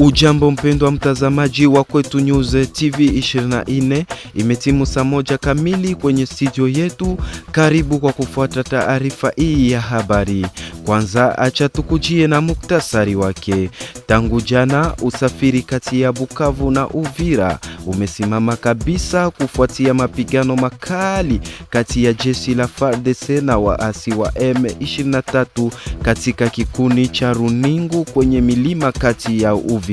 Ujambo mpendwa mtazamaji wa Kwetu News TV 24, imetimu saa moja kamili kwenye studio yetu. Karibu kwa kufuata taarifa hii ya habari. Kwanza acha tukujie na muktasari wake. Tangu jana usafiri kati ya Bukavu na Uvira umesimama kabisa kufuatia mapigano makali kati ya jeshi la FARDC na waasi wa M23 katika kikuni cha Runingu kwenye milima kati ya Uvira.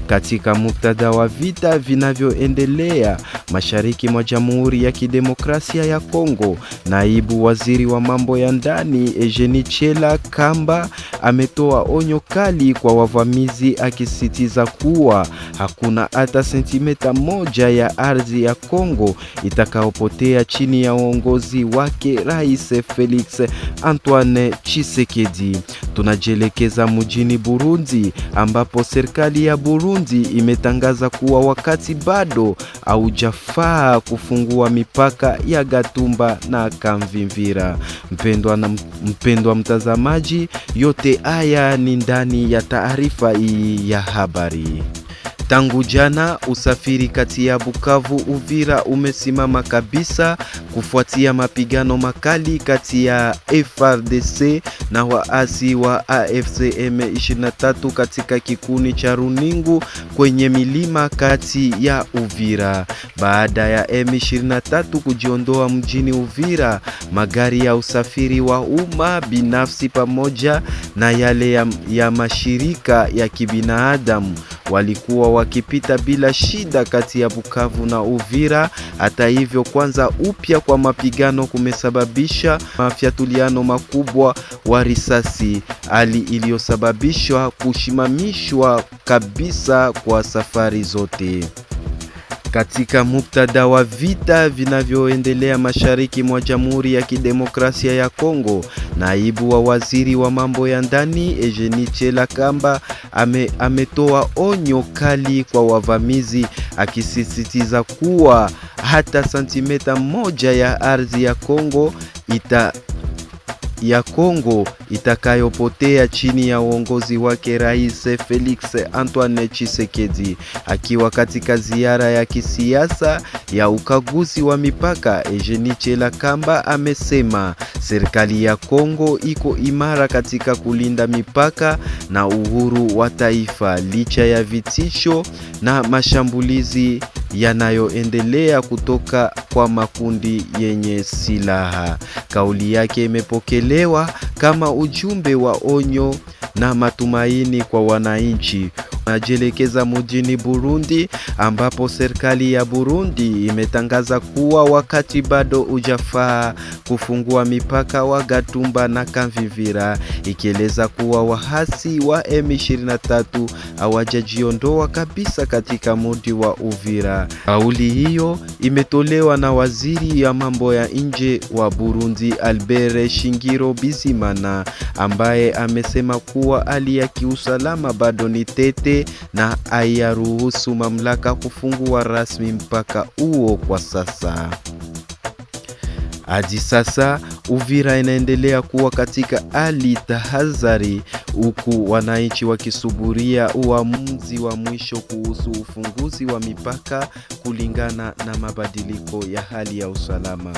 Katika muktadha wa vita vinavyoendelea mashariki mwa Jamhuri ya Kidemokrasia ya Kongo, naibu waziri wa mambo ya ndani Eugenie Chela Kamba ametoa onyo kali kwa wavamizi, akisisitiza kuwa hakuna hata sentimeta moja ya ardhi ya Kongo itakayopotea chini ya uongozi wake Rais Felix Antoine Tshisekedi. Tunajielekeza mjini Burundi ambapo serikali ya Burundi imetangaza kuwa wakati bado haujafaa kufungua mipaka ya Gatumba na Kamvimvira. Mpendwa mtazamaji, yote haya ni ndani ya taarifa hii ya habari. Tangu jana usafiri kati ya Bukavu Uvira umesimama kabisa kufuatia mapigano makali kati ya FARDC na waasi wa AFC M23 katika kikuni cha Runingu kwenye milima kati ya Uvira. Baada ya M23 kujiondoa mjini Uvira, magari ya usafiri wa umma binafsi pamoja na yale ya mashirika ya kibinadamu walikuwa wakipita bila shida kati ya Bukavu na Uvira. Hata hivyo, kwanza upya kwa mapigano kumesababisha mafyatuliano makubwa wa risasi, hali iliyosababishwa kushimamishwa kabisa kwa safari zote. Katika muktadha wa vita vinavyoendelea mashariki mwa Jamhuri ya Kidemokrasia ya Kongo, naibu wa waziri wa mambo ya ndani Eugenie Chela Kamba ametoa onyo kali kwa wavamizi, akisisitiza kuwa hata sentimeta moja ya ardhi ya Kongo itakayopotea chini ya uongozi wake Rais Felix Antoine Tshisekedi. Akiwa katika ziara ya kisiasa ya ukaguzi wa mipaka, Eugenie Chela Kamba amesema serikali ya Kongo iko imara katika kulinda mipaka na uhuru wa taifa licha ya vitisho na mashambulizi yanayoendelea kutoka kwa makundi yenye silaha. Kauli yake imepokelewa kama ujumbe wa onyo na matumaini kwa wananchi. Najielekeza mjini Burundi ambapo serikali ya Burundi imetangaza kuwa wakati bado hujafaa kufungua mipaka wa Gatumba na Kamvimvira, ikieleza kuwa waasi wa M23 hawajajiondoa kabisa katika mji wa Uvira. Kauli hiyo imetolewa na waziri ya mambo ya nje wa Burundi Albert Shingiro Bizimana, ambaye amesema kuwa hali ya kiusalama bado ni tete na hairuhusu mamlaka kufungua rasmi mpaka huo kwa sasa. Hadi sasa Uvira inaendelea kuwa katika hali tahadhari, huku wananchi wakisubiria uamuzi wa mwisho kuhusu ufunguzi wa mipaka kulingana na mabadiliko ya hali ya usalama.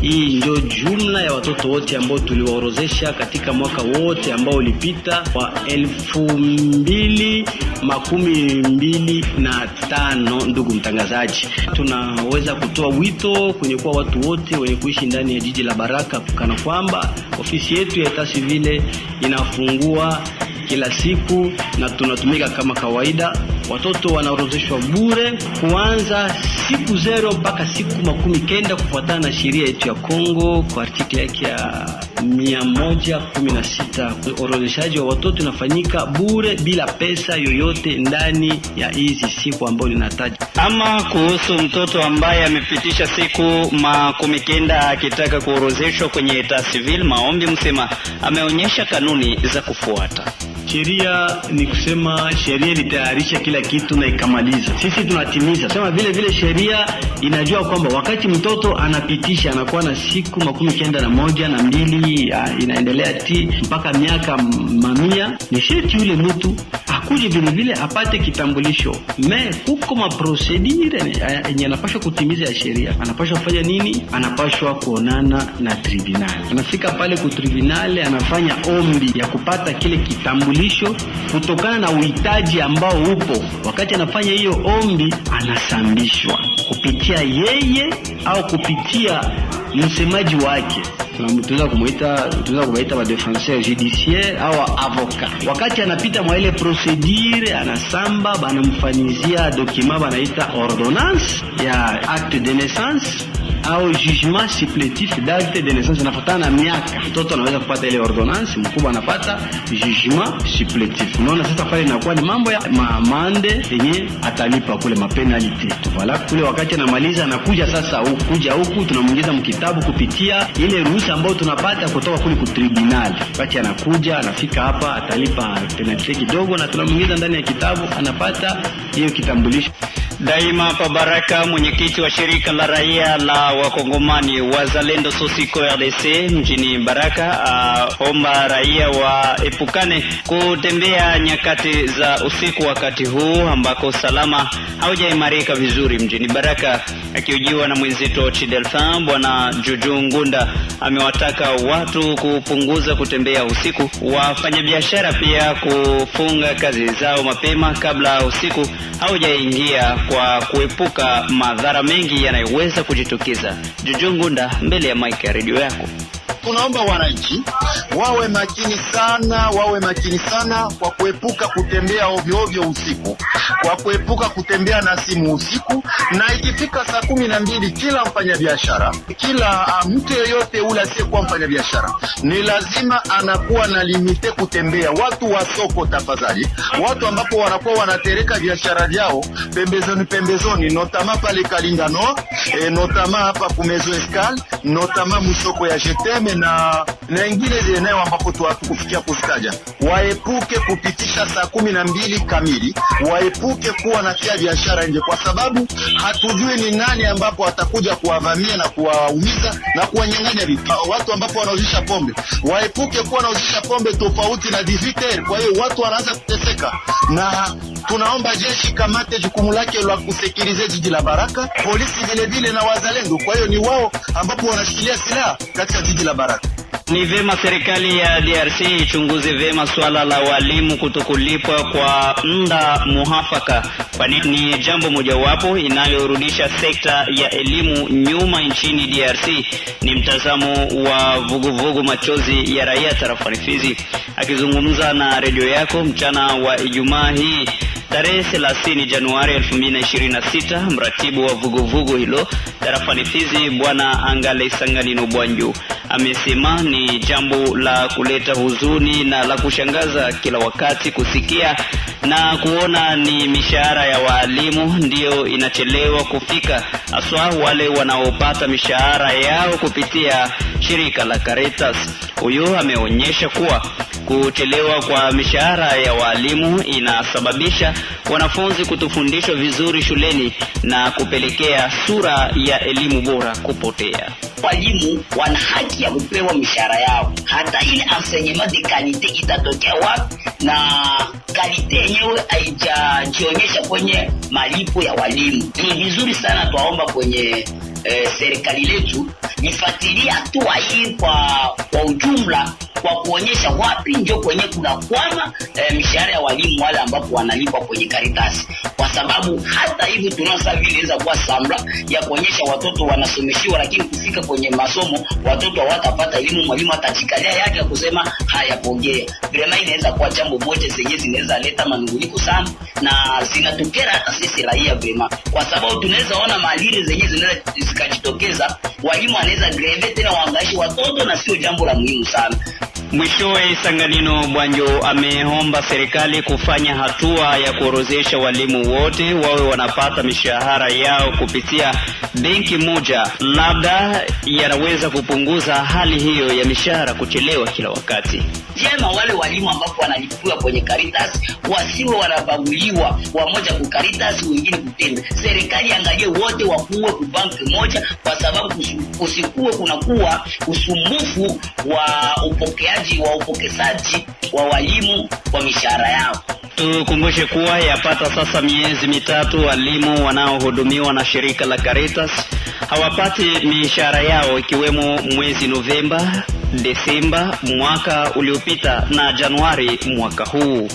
Hii ndio jumla ya watoto wote ambao tuliwaorozesha katika mwaka wote ambao ulipita wa 2025. Ndugu mtangazaji, tunaweza kutoa wito kwenye kwa watu wote wenye kuishi ndani ya jiji la Baraka kana kwamba ofisi yetu ya Etat Civil inafungua kila siku na tunatumika kama kawaida. Watoto wanaorozeshwa bure kuanza siku 0 mpaka siku 90 kufuatana na sheria yetu ya Kongo kwa artikli yake ya 116. Orozeshaji wa watoto unafanyika bure bila pesa yoyote ndani ya hizi siku ambazo ninataja. Ama kuhusu mtoto ambaye amepitisha siku 90 akitaka kuorozeshwa kwenye Etat Civil, maombi msema ameonyesha kanuni za kufuata. Sheria ni kusema sheria ilitayarisha kila kitu na ikamaliza. Sisi tunatimiza. Sema vile sheria inajua kwamba wakati mtoto anapitisha anakuwa na siku 91 na 2 inaendelea mpaka miaka mamia, ni sharti yule mtu akuje vile apate kitambulisho. Huko maprocedure yenye anapaswa kutimiza ya sheria. Anapaswa kufanya nini? Anapaswa kuonana na tribunal. Anafika pale ku tribunal, anafanya ombi ya kupata kile kitambulisho kutokana na uhitaji ambao upo. Wakati anafanya hiyo ombi, anasambishwa kupitia yeye au kupitia msemaji wake. Tunaweza kumuita wa defenseur judiciaire au avocat. Wakati anapita mwa ile procedure, anasamba, banamfanyizia document banaita ordonnance ya acte de naissance au jugement supplétif d'acte de naissance. Nafatana na miaka mtoto anaweza kupata ile ordonnance, mkubwa anapata jugement supplétif. Unaona sasa pale inakuwa ni mambo ya maamande yenye atalipa kule mapenalty. Voilà, kule wakati anamaliza anakuja sasa huku tunamuingiza mkitabu kupitia ile ruhusa ambayo tunapata kutoka kule ku tribunal. Wakati anakuja anafika hapa atalipa penalty kidogo na tunamuingiza ndani ya kitabu, anapata hiyo kitambulisho. Daima pa Baraka, mwenyekiti wa shirika la raia la Wakongomani Wazalendo Sosiko RDC mjini Baraka, omba raia waepukane kutembea nyakati za usiku wakati huu ambako salama haujaimarika vizuri mjini Baraka. Akiujiwa na mwenzetu Chidelfin, bwana Juju Ngunda amewataka watu kupunguza kutembea usiku, wafanyabiashara pia kufunga kazi zao mapema kabla usiku haujaingia kwa kuepuka madhara mengi yanayoweza kujitokeza. Juju Ngunda mbele ya mic ya radio yako. Tunaomba wananchi wawe makini sana kwa kuepuka kutembea ovyo usiku, kwa kuepuka kutembea na simu usiku, na ikifika saa 12 kila mfanyabiashara, kila mtu yeyote ule asiyekuwa mfanyabiashara ni lazima anakuwa na limite kutembea. Watu wa soko tafadhali, watu ambapo wanakuwa wanatereka biashara vyao pembezoni, notama pale Kalingano, notama hapa kumezo Escal, notama musoko ya Jeteme na ingine zeneo ambapo tukufikia kuzitaja, waepuke kupitisha saa 12 kamili, waepuke kuwa na kia biashara nje, kwa sababu hatujui ni nani ambapo atakuja kuwavamia na kuwaumiza na kuwanyang'anya vitu. Watu ambapo wanauzisha pombe, waepuke kuwa wanauzisha pombe tofauti na 18. Kwa hiyo watu wanaanza kuteseka, na tunaomba jeshi kamate jukumu lake la kusekirize jiji la Baraka, polisi vile na wazalendo. Kwa hiyo ni wao ambapo wanashikilia silaha katika jiji la Baraka. Ni vema serikali ya DRC ichunguze vema swala la walimu kutokulipwa kwa muda muafaka, kwani ni jambo mojawapo inayorudisha sekta ya elimu nyuma nchini DRC. Ni mtazamo wa vuguvugu machozi ya raia tarafani Fizi. Akizungumza na redio yako mchana wa Ijumaa hii tarehe 30 Januari 2026, mratibu wa vuguvugu hilo tarafani Fizi bwana Angale Sanganino Bwanju amesema ni jambo la kuleta huzuni na la kushangaza kila wakati kusikia na kuona ni mishahara ya walimu ndio inachelewa kufika, haswa wale wanaopata mishahara yao kupitia shirika la Caritas. Huyo ameonyesha kuwa kuchelewa kwa mishahara ya walimu inasababisha wanafunzi kutofundishwa vizuri shuleni na kupelekea sura ya elimu bora kupotea. Walimu wana haki ya kupewa mishahara yao. Hata ile enseignement de qualité itatokea wapi na qualité yenyewe haijajionyesha kwenye malipo ya walimu. Ni vizuri sana tuwaomba kwenye serikali letu nifuatilie hatua hii kwa ujumla, kwa kuonyesha wapi ndio kwenye kuna kwama mishahara ya walimu wale ambapo wanalipwa kwenye Caritas. Kwa sababu hata hivi tunasa vile inaweza kuwa sambla ya kuonyesha watoto wanasomeshiwa, lakini kufika kwenye masomo watoto hawatapata elimu, mwalimu atachikalia yake kusema hayapongea. Vraiment inaweza kuwa jambo moja zenye zinaweza leta manunguniko sana na zinatukera hata sisi raia vraiment, kwa sababu tunaweza ona maliri zenye zinaweza zikajitokeza, walimu anaweza greve tena waangaishi watoto na sio jambo la muhimu sana. Mwishowe Sanganino Bwanjo ameomba serikali kufanya hatua ya kuorozesha walimu wote wawe wanapata mishahara yao kupitia benki moja, labda yanaweza kupunguza hali hiyo ya mishahara kuchelewa kila wakati. Jema wale walimu ambapo wanalipiwa kwenye Caritas wasiwe wanabaguliwa, wamoja ku Caritas wengine kutenda. Serikali angalie wote wakuwe ku banki moja, kwa sababu kusikuwe kunakuwa usumbufu wa upokezaji wa walimu kwa mishahara yao. Tukumbushe kuwa yapata sasa miezi mitatu walimu wanaohudumiwa na shirika la Caritas hawapati mishahara yao, ikiwemo mwezi Novemba, Desemba mwaka uliopita na Januari mwaka huu.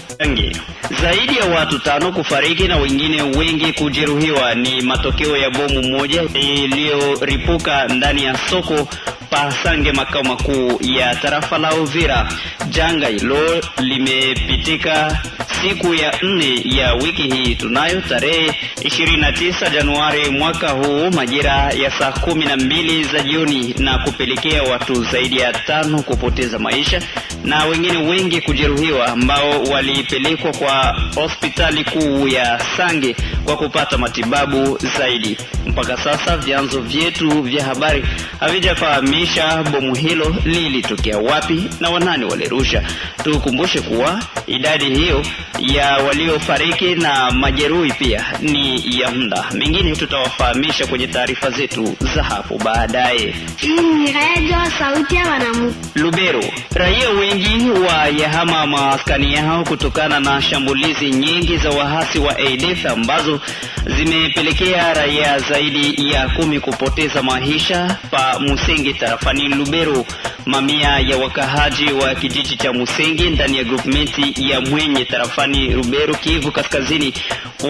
Zaidi ya watu 5 kufariki na wengine wengi kujeruhiwa ni matokeo ya bomu moja iliyoripuka ndani ya soko Pasange, makao makuu ya tarafa la Uvira. Janga hilo limepitika siku ya 4 ya wiki hii tunayo tarehe 29 Januari mwaka huu majira ya saa 12 za jioni, na kupelekea watu zaidi ya 5 kupoteza maisha na wengine wengi kujeruhiwa, ambao walipelekwa kwa hospitali kuu ya Sange kwa kupata matibabu zaidi. Mpaka sasa vyanzo vyetu vya habari havijafahamisha bomu hilo lilitokea wapi na wanani walirusha. Tukumbushe kuwa idadi hiyo ya waliofariki na majeruhi pia ni ya muda. Mengine tutawafahamisha kwenye taarifa zetu za hapo baadaye. Hii ni Radio Sauti ya Wananchi. Lubero, raia wengi wa yahama maskani yao kutokana na shambulizi nyingi za wahasi wa ADF ambazo zimepelekea raia zaidi ya 10 kupoteza maisha pa Musenge tarafani Lubero. Mamia ya wakahaji wa kijiji cha Musenge ndani ya groupmenti ya Mwenye tarafani Lubero, Kivu Kaskazini,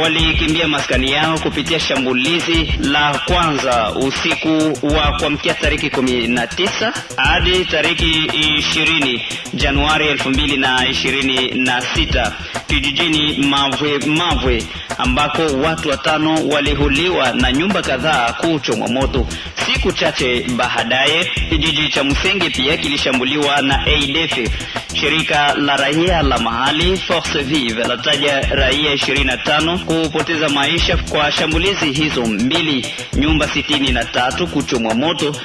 walikimbia maskani yao kupitia shambulizi la kwanza usiku wa kuamkia tariki 19 hadi tariki 20 Januari 2026 kijijini Mavwe ambako watu 5 walihuliwa na nyumba kadhaa kuchomwa moto. Siku chache baadaye kijiji cha Musenge pia kilishambuliwa na ADF. Shirika la raia la mahali Force Vive lataja raia 25 kupoteza maisha kwa shambulizi hizo mbili, nyumba 63 kuchomwa moto